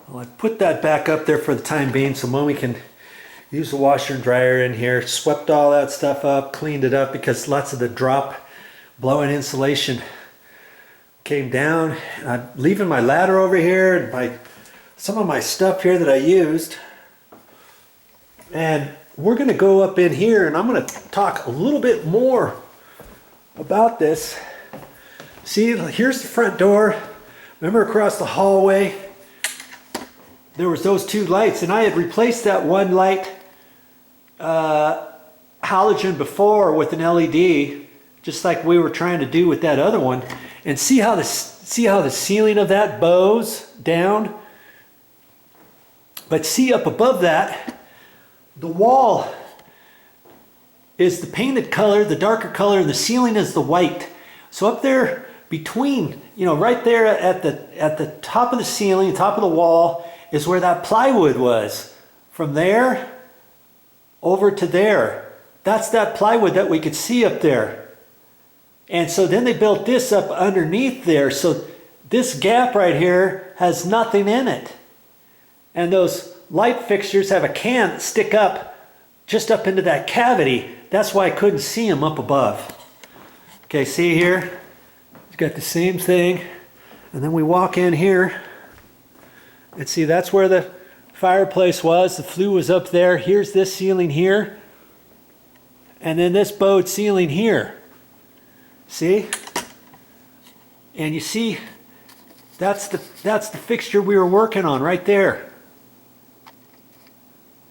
Well, I put that back up there for the time being so when we can use the washer and dryer in here. Swept all that stuff up, cleaned it up because lots of the drop blowing insulation came down. I'm leaving my ladder over here and some of my stuff here that I used. And we're going to go up in here and I'm going to talk a little bit more about this. See, here's the front door. Remember across the hallway, there was those two lights, and I had replaced that one light halogen before with an LED, just like we were trying to do with that other one. And see how the ceiling of that bows down? But see up above that, the wall is the painted color, the darker color, and the ceiling is the white. So up there between, you know, right there at the top of the ceiling, top of the wall, is where that plywood was. From there over to there. That's that plywood that we could see up there. And so then they built this up underneath there. So this gap right here has nothing in it. And those light fixtures have a can that stick up just up into that cavity. That's why I couldn't see them up above. Okay, see here? It's got the same thing. And then we walk in here and see that's where the fireplace was. The flue was up there. Here's this ceiling here. And then this bowed ceiling here. See? And you see, that's the fixture we were working on right there.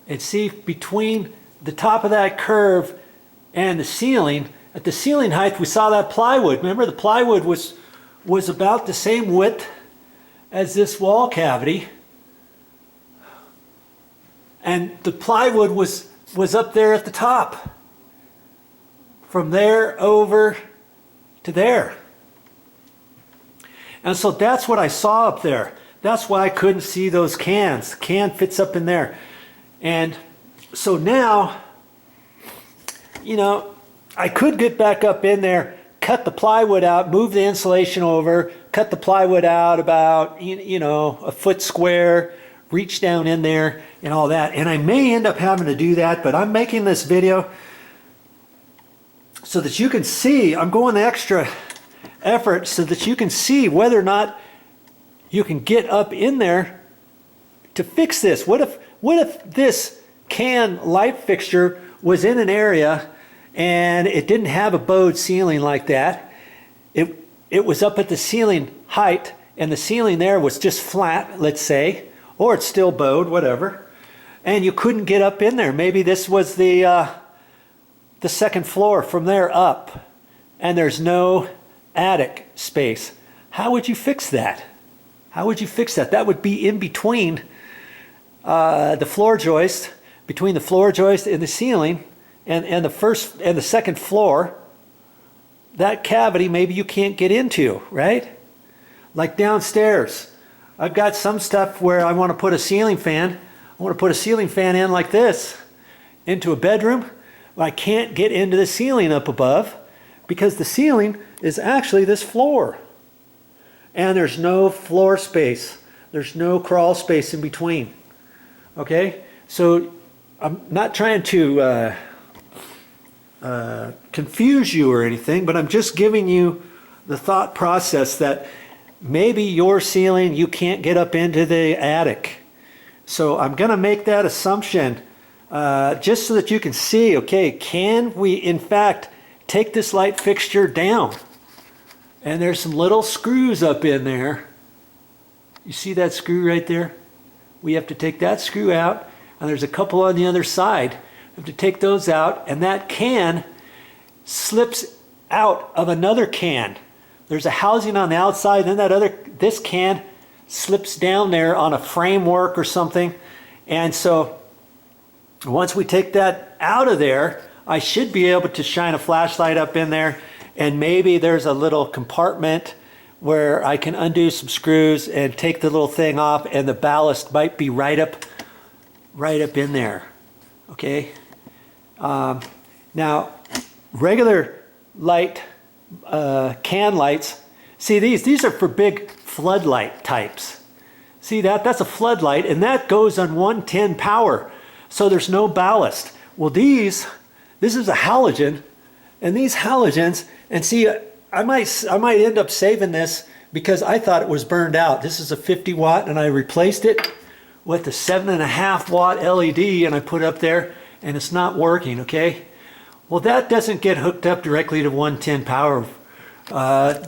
And see, between the top of that curve and the ceiling, at the ceiling height, we saw that plywood. Remember, the plywood was about the same width as this wall cavity. And the plywood was up there at the top. From there over to there. And so that's what I saw up there. That's why I couldn't see those cans. The can fits up in there. And so now, you know, I could get back up in there, cut the plywood out, move the insulation over, cut the plywood out about, you know, a foot square, reach down in there and all that. And I may end up having to do that, but I'm making this video so that you can see, I'm going the extra effort so that you can see whether or not you can get up in there to fix this. What if this can light fixture was in an area and it didn't have a bowed ceiling like that? It was up at the ceiling height and the ceiling there was just flat, let's say, or it's still bowed, whatever, and you couldn't get up in there. Maybe this was the second floor from there up and there's no attic space. How would you fix that? How would you fix that? That would be in between the floor joist, between the floor joist and the ceiling and the first and the second floor. That cavity maybe you can't get into, right? Like downstairs. I've got some stuff where I want to put a ceiling fan. I want to put a ceiling fan in like this into a bedroom. But I can't get into the ceiling up above because the ceiling is actually this floor. And there's no floor space. There's no crawl space in between. Okay? So I'm not trying to confuse you or anything, but I'm just giving you the thought process that maybe your ceiling, you can't get up into the attic. So I'm going to make that assumption just so that you can see, okay, can we in fact take this light fixture down? And there's some little screws up in there. You see that screw right there? We have to take that screw out, and there's a couple on the other side. We have to take those out, and that can slips out of another can. There's a housing on the outside, and then this can slips down there on a framework or something. And so once we take that out of there, I should be able to shine a flashlight up in there, and maybe there's a little compartment where I can undo some screws and take the little thing off, and the ballast might be right up in there. Okay. Now, regular light, can lights. See, these are for big floodlight types. See that? That's a floodlight, and that goes on 110 power. So there's no ballast. Well, this is a halogen, and these halogens, and see, I might end up saving this because I thought it was burned out. This is a 50 watt, and I replaced it with the 7.5 watt LED, and I put it up there, and it's not working, okay? Well, that doesn't get hooked up directly to 110 power.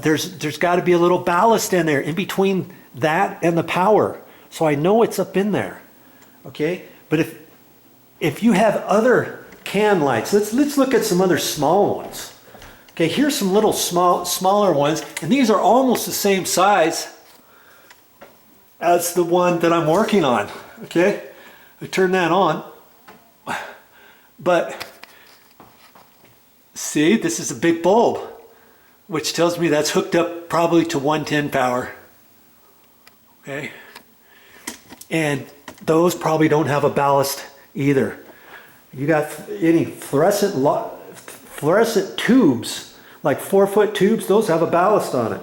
There's got to be a little ballast in there in between that and the power. So I know it's up in there, okay? But if you have other can lights, let's look at some other small ones. Okay, here's some little smaller ones, and these are almost the same size as the one that I'm working on, okay? I turn that on, but see, this is a big bulb, which tells me that's hooked up probably to 110 power, okay? And those probably don't have a ballast either. You got any fluorescent tubes, like 4-foot tubes, those have a ballast on it.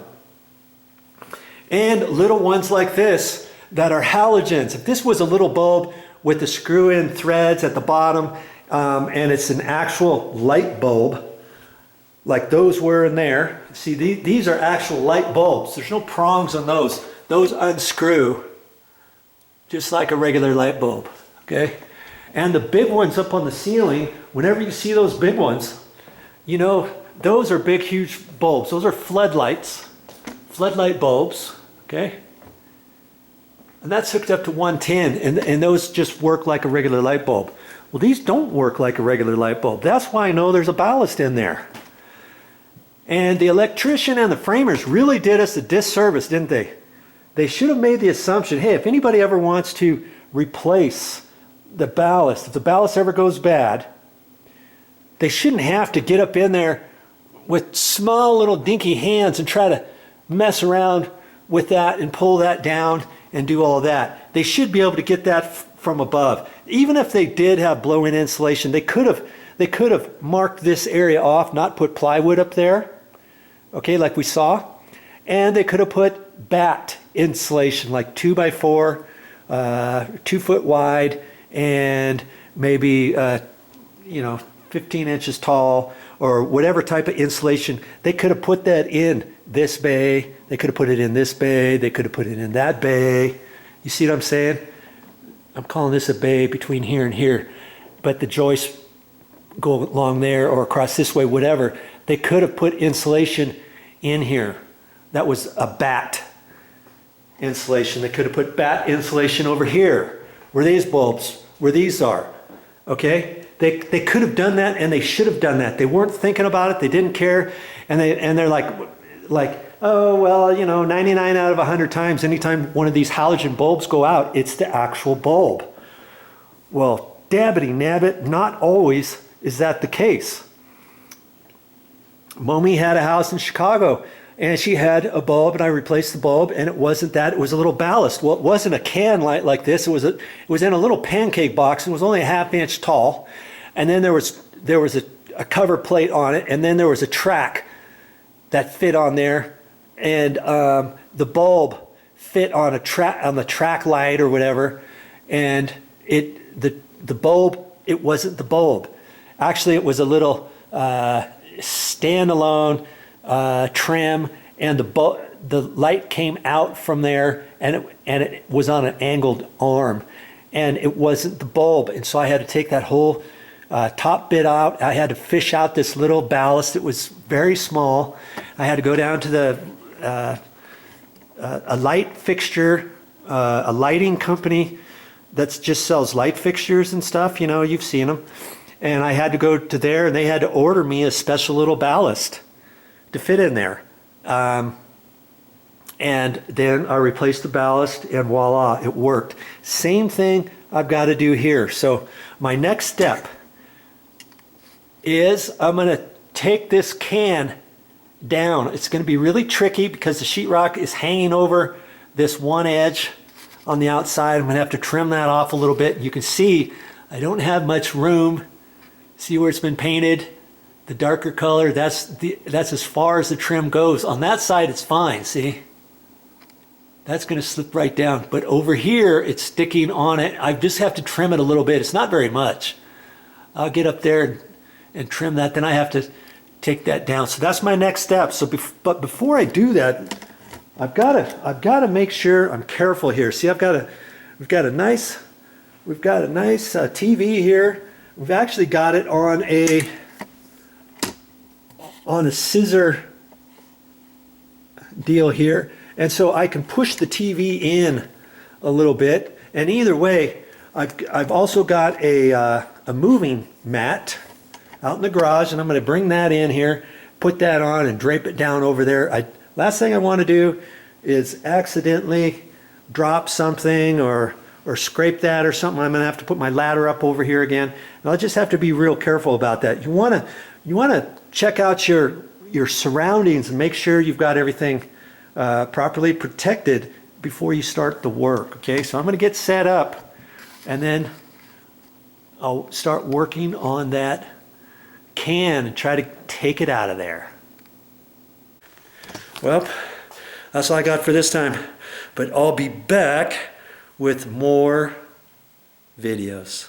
And little ones like this that are halogens. If this was a little bulb with the screw-in threads at the bottom, and it's an actual light bulb, like those were in there. See, these are actual light bulbs. There's no prongs on those. Those unscrew just like a regular light bulb, okay? And the big ones up on the ceiling, whenever you see those big ones, you know, those are big, huge bulbs. Those are floodlights, floodlight bulbs, okay? And that's hooked up to 110, and those just work like a regular light bulb. Well, these don't work like a regular light bulb. That's why I know there's a ballast in there. And the electrician and the framers really did us a disservice, didn't they? They should have made the assumption, hey, if anybody ever wants to replace the ballast, if the ballast ever goes bad, they shouldn't have to get up in there with small little dinky hands and try to mess around with that and pull that down and do all that. They should be able to get that from above. Even if they did have blow-in insulation, they could have marked this area off, not put plywood up there, okay, like we saw, and they could have put batt insulation, like 2x4, 2 foot wide, and maybe 15 inches tall, or whatever type of insulation. They could have put that in this bay, they could have put it in this bay, they could have put it in that bay. You see what I'm saying? I'm calling this a bay between here and here, but the joists go along there or across this way, whatever. They could have put insulation in here. That was a batt insulation. They could have put batt insulation over here, where these bulbs, where these are, okay? They could have done that, and they should have done that. They weren't thinking about it. They didn't care, and they're like, oh well, 99 out of 100 times, anytime one of these halogen bulbs go out, it's the actual bulb. Well, dabbity nabbit, not always is that the case. Mommy had a house in Chicago, and she had a bulb, and I replaced the bulb, and it wasn't that. It was a little ballast. Well, it wasn't a can light like this. It was in a little pancake box, and it was only a ½ inch tall. And then there was a cover plate on it, and then there was a track that fit on there, and the bulb fit on the track light or whatever, and the bulb, it wasn't the bulb. Actually, it was a little standalone trim, and the light came out from there, and it was on an angled arm, and it wasn't the bulb. And so I had to take that whole top bit out. I had to fish out this little ballast. It was very small. I had to go down to the a light fixture, a lighting company that just sells light fixtures and stuff. You've seen them. And I had to go to there, and they had to order me a special little ballast to fit in there. And then I replaced the ballast, and voila, it worked. Same thing I've got to do here. So my next step is I'm going to take this can down. It's going to be really tricky because the sheetrock is hanging over this one edge on the outside. I'm going to have to trim that off a little bit. You can see I don't have much room. See where it's been painted? The darker color, that's as far as the trim goes. On that side, it's fine, see? That's going to slip right down. But over here, it's sticking on it. I just have to trim it a little bit. It's not very much. I'll get up there and trim that. Then I have to take that down. So that's my next step. So, but before I do that, I've got to make sure I'm careful here. See, we've got a nice TV here. We've actually got it on a scissor deal here. And so I can push the TV in a little bit. And either way, I've also got a moving mat out in the garage, and I'm going to bring that in here, put that on, and drape it down over there. Last thing I want to do is accidentally drop something or scrape that or something. I'm going to have to put my ladder up over here again. And I'll just have to be real careful about that. You want to check out your surroundings and make sure you've got everything properly protected before you start the work. Okay, so I'm going to get set up, and then I'll start working on that can and try to take it out of there. Well, that's all I got for this time, but I'll be back with more videos.